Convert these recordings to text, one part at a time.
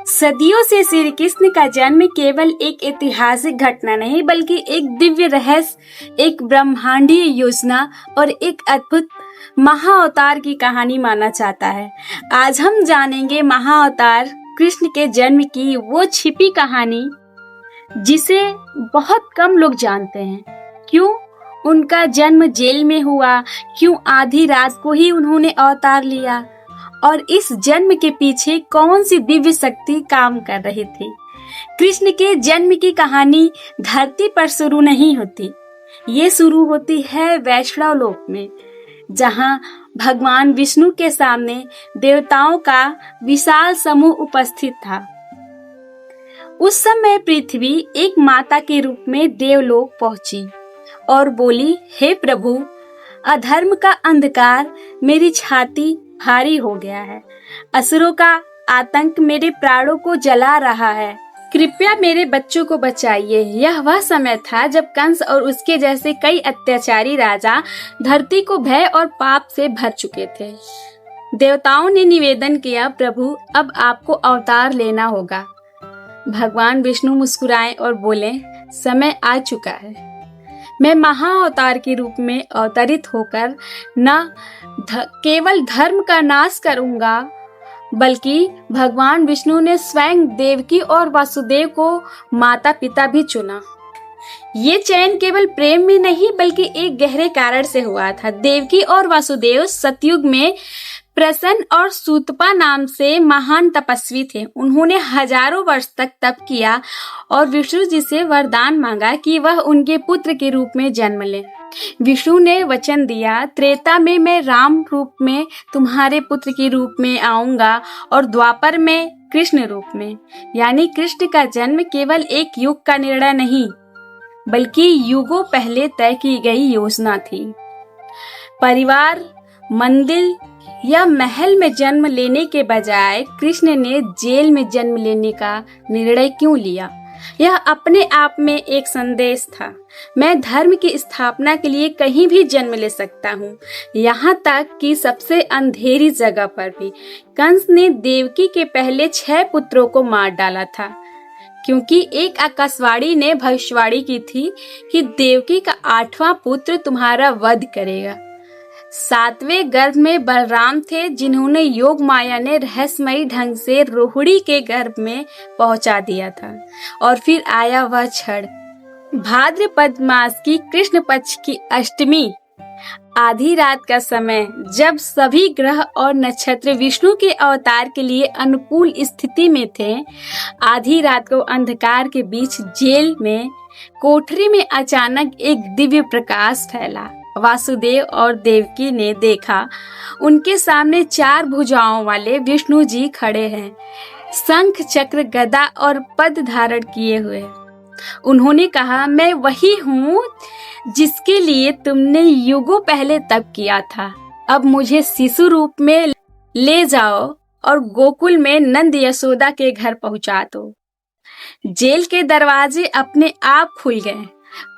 सदियों से श्री कृष्ण का जन्म केवल एक ऐतिहासिक घटना नहीं बल्कि एक दिव्य रहस्य, एक ब्रह्मांडीय योजना और एक अद्भुत महाअवतार की कहानी माना जाता है। आज हम जानेंगे महाअवतार कृष्ण के जन्म की वो छिपी कहानी जिसे बहुत कम लोग जानते हैं। क्यों उनका जन्म जेल में हुआ, क्यों आधी रात को ही उन्होंने अवतार लिया और इस जन्म के पीछे कौन सी दिव्य शक्ति काम कर रही थी। कृष्ण के जन्म की कहानी धरती पर शुरू नहीं होती, ये शुरू होती है वैष्णव लोक में, जहां भगवान विष्णु के सामने देवताओं का विशाल समूह उपस्थित था। उस समय पृथ्वी एक माता के रूप में देवलोक पहुंची और बोली, हे प्रभु, अधर्म का अंधकार मेरी छाती भारी हो गया है, असुरों का आतंक मेरे प्राणों को जला रहा है, कृपया मेरे बच्चों को बचाइए। यह वह समय था जब कंस और उसके जैसे कई अत्याचारी राजा धरती को भय और पाप से भर चुके थे। देवताओं ने निवेदन किया, प्रभु अब आपको अवतार लेना होगा। भगवान विष्णु मुस्कुराए और बोले, समय आ चुका है, मैं महाअवतार के रूप में अवतरित होकर न केवल धर्म का नाश करूंगा बल्कि भगवान विष्णु ने स्वयं देवकी और वासुदेव को माता पिता भी चुना। ये चयन केवल प्रेम में नहीं बल्कि एक गहरे कारण से हुआ था। देवकी और वासुदेव सतयुग में प्रसन्न और सूतपा नाम से महान तपस्वी थे। उन्होंने हजारों वर्ष तक तप किया और विष्णु जी से वरदान मांगा कि वह उनके पुत्र के रूप में जन्म लें। विष्णु ने वचन दिया, त्रेता में मैं राम रूप में तुम्हारे पुत्र के रूप में आऊंगा और द्वापर में कृष्ण रूप में। यानी कृष्ण का जन्म केवल एक युग का निर्णय नहीं बल्कि युगों पहले तय की गई योजना थी। परिवार, मंदिर या महल में जन्म लेने के बजाय कृष्ण ने जेल में जन्म लेने का निर्णय क्यों लिया? यह अपने आप में एक संदेश था। मैं धर्म की स्थापना के लिए कहीं भी जन्म ले सकता हूँ, यहाँ तक कि सबसे अंधेरी जगह पर भी। कंस ने देवकी के पहले 6 पुत्रों को मार डाला था क्योंकि एक आकाशवाणी ने भविष्यवाणी की थी कि देवकी का 8वां पुत्र तुम्हारा वध करेगा। 7वें गर्भ में बलराम थे जिन्होंने योग माया ने रहस्यमयी ढंग से रोहिणी के गर्भ में पहुंचा दिया था। और फिर आया वह क्षण, भाद्रपद मास की कृष्ण पक्ष की अष्टमी, आधी रात का समय, जब सभी ग्रह और नक्षत्र विष्णु के अवतार के लिए अनुकूल स्थिति में थे। आधी रात को अंधकार के बीच जेल में कोठरी में अचानक एक दिव्य प्रकाश फैला। वासुदेव और देवकी ने देखा, उनके सामने 4 भुजाओं वाले विष्णु जी खड़े हैं, शंख चक्र गदा और पद धारण किए हुए। उन्होंने कहा, मैं वही हूँ जिसके लिए तुमने युगों पहले तप किया था। अब मुझे शिशु रूप में ले जाओ और गोकुल में नंद यशोदा के घर पहुंचा दो। जेल के दरवाजे अपने आप खुल गए,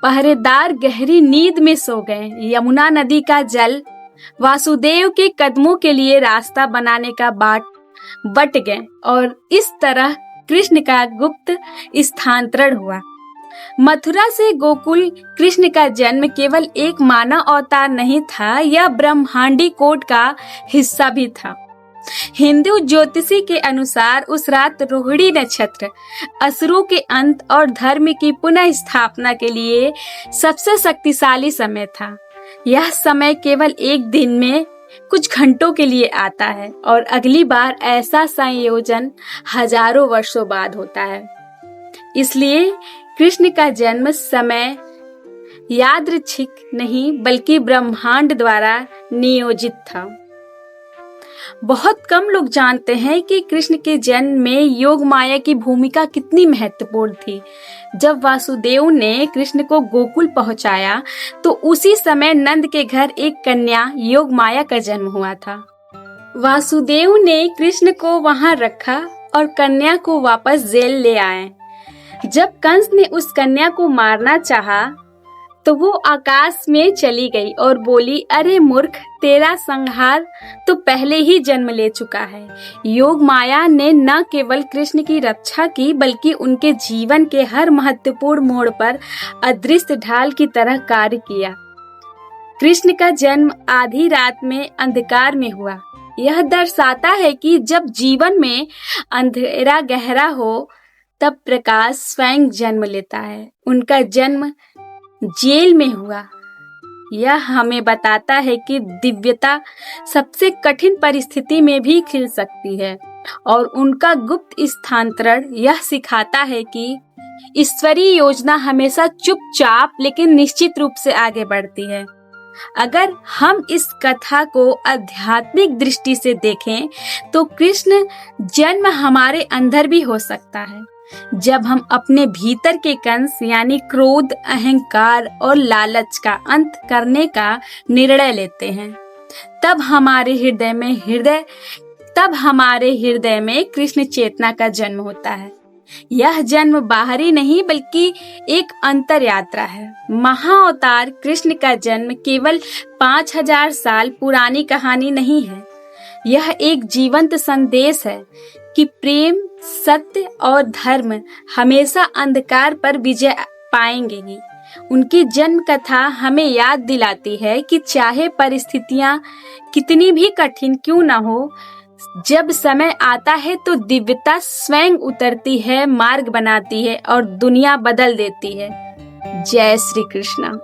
पहरेदार गहरी नींद में सो गए। यमुना नदी का जल वासुदेव के कदमों के लिए रास्ता बनाने का बाट बट गए और इस तरह कृष्ण का गुप्त स्थानांतरण हुआ। मथुरा से गोकुल कृष्ण का जन्म केवल एक मानव अवतार नहीं था, यह ब्रह्मांडी कोड का हिस्सा भी था। हिंदू ज्योतिषी के अनुसार उस रात रोहिणी नक्षत्र असुरों के अंत और धर्म की पुनः स्थापना के लिए सबसे शक्तिशाली समय था। यह समय केवल एक दिन में कुछ घंटों के लिए आता है और अगली बार ऐसा संयोजन हजारों वर्षों बाद होता है। इसलिए कृष्ण का जन्म समय यादृच्छिक नहीं बल्कि ब्रह्मांड द्वारा नियोजित था। बहुत कम लोग जानते हैं कि कृष्ण के जन्म में योग माया की भूमिका कितनी महत्वपूर्ण थी। जब वासुदेव ने कृष्ण को गोकुल पहुंचाया तो उसी समय नंद के घर एक कन्या योग माया का जन्म हुआ था। वासुदेव ने कृष्ण को वहां रखा और कन्या को वापस जेल ले आए। जब कंस ने उस कन्या को मारना चाहा तो वो आकाश में चली गई और बोली, अरे मूर्ख, तेरा संहार तो पहले ही जन्म ले चुका है। योग माया ने न केवल कृष्ण की रक्षा की बल्कि उनके जीवन के हर महत्वपूर्ण मोड़ पर अदृश्य ढाल की तरह कार्य किया। कृष्ण का जन्म आधी रात में अंधकार में हुआ। यह दर्शाता है कि जब जीवन में अंधेरा गहरा हो तब प्रकाश स्वयं जन्म लेता है। उनका जन्म जेल में हुआ। यह हमें बताता है कि दिव्यता सबसे कठिन परिस्थिति में भी खिल सकती है और उनका गुप्त स्थानांतरण यह सिखाता है कि ईश्वरीय योजना हमेशा चुपचाप लेकिन निश्चित रूप से आगे बढ़ती है। अगर हम इस कथा को आध्यात्मिक दृष्टि से देखें तो कृष्ण जन्म हमारे अंदर भी हो सकता है। जब हम अपने भीतर के कंस यानी क्रोध, अहंकार और लालच का अंत करने का निर्णय लेते हैं, तब हमारे हृदय में कृष्ण चेतना का जन्म होता है। यह जन्म बाहरी नहीं बल्कि एक अंतर यात्रा है। महाअवतार कृष्ण का जन्म केवल 5000 साल पुरानी कहानी नहीं है। यह एक जीवंत संदेश है कि प्रेम, सत्य और धर्म हमेशा अंधकार पर विजय पाएंगे ही। उनकी जन्म कथा हमें याद दिलाती है कि चाहे परिस्थितियां कितनी भी कठिन क्यों न हो, जब समय आता है तो दिव्यता स्वयं उतरती है, मार्ग बनाती है और दुनिया बदल देती है। जय श्री कृष्ण।